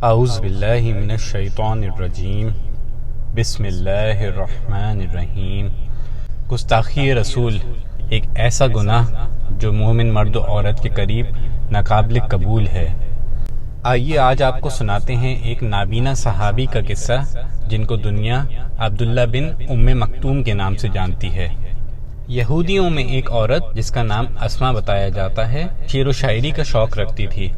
اعوذ باللہ من الشیطان الرجیم بسم اللہ الرحمن الرحیم۔ گستاخی رسول ایک ایسا گناہ جو مومن مرد و عورت کے قریب ناقابل قبول ہے۔ آئیے آج آپ کو سناتے ہیں ایک نابینا صحابی کا قصہ جن کو دنیا عبداللہ بن ام مکتوم کے نام سے جانتی ہے۔ یہودیوں میں ایک عورت جس کا نام اسما بتایا جاتا ہے شعر و شاعری کا شوق رکھتی تھی،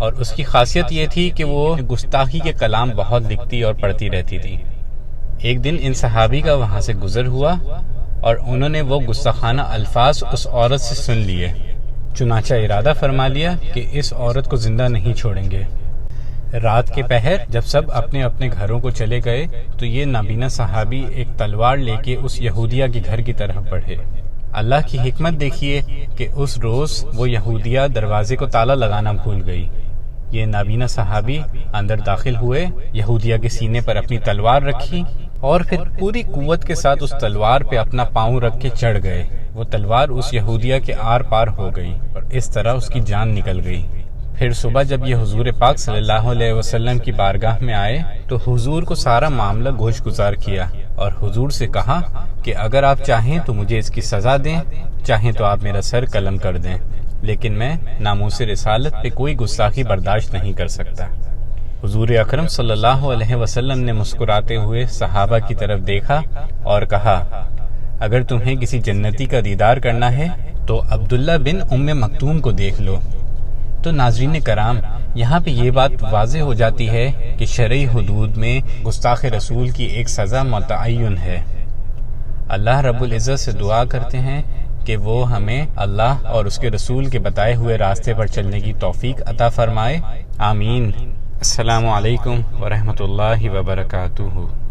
اور اس کی خاصیت یہ تھی کہ وہ گستاخی کے کلام بہت لکھتی اور پڑھتی رہتی تھی۔ ایک دن ان صحابی کا وہاں سے گزر ہوا اور انہوں نے وہ گستاخانہ الفاظ اس عورت سے سن لیے، چنانچہ ارادہ فرما لیا کہ اس عورت کو زندہ نہیں چھوڑیں گے۔ رات کے پہر جب سب اپنے اپنے گھروں کو چلے گئے تو یہ نابینا صحابی ایک تلوار لے کے اس یہودیہ کے گھر کی طرف بڑھے۔ اللہ کی حکمت دیکھیے کہ اس روز وہ یہودیہ دروازے کو تالا لگانا بھول گئی۔ یہ نابینا صحابی اندر داخل ہوئے، یہودیہ کے سینے پر اپنی تلوار رکھی اور پھر پوری قوت کے ساتھ اس تلوار پہ اپنا پاؤں رکھ کے چڑھ گئے۔ وہ تلوار اس یہودیہ کے آر پار ہو گئی اور اس طرح اس کی جان نکل گئی۔ پھر صبح جب یہ حضور پاک صلی اللہ علیہ وسلم کی بارگاہ میں آئے تو حضور کو سارا معاملہ گوش گزار کیا اور حضور سے کہا کہ اگر آپ چاہیں تو مجھے اس کی سزا دیں، چاہیں تو آپ میرا سر قلم کر دیں، لیکن میں ناموس رسالت پہ کوئی گستاخی برداشت نہیں کر سکتا۔ حضور اکرم صلی اللہ علیہ وسلم نے مسکراتے ہوئے صحابہ کی طرف دیکھا اور کہا، اگر تمہیں کسی جنتی کا دیدار کرنا ہے تو عبداللہ بن ام مکتوم کو دیکھ لو۔ تو ناظرین کرام، یہاں پہ یہ بات واضح ہو جاتی ہے کہ شرعی حدود میں گستاخ رسول کی ایک سزا متعین ہے۔ اللہ رب العزت سے دعا کرتے ہیں کہ وہ ہمیں اللہ اور اس کے رسول کے بتائے ہوئے راستے پر چلنے کی توفیق عطا فرمائے، آمین۔ السلام علیکم ورحمۃ اللہ وبرکاتہ۔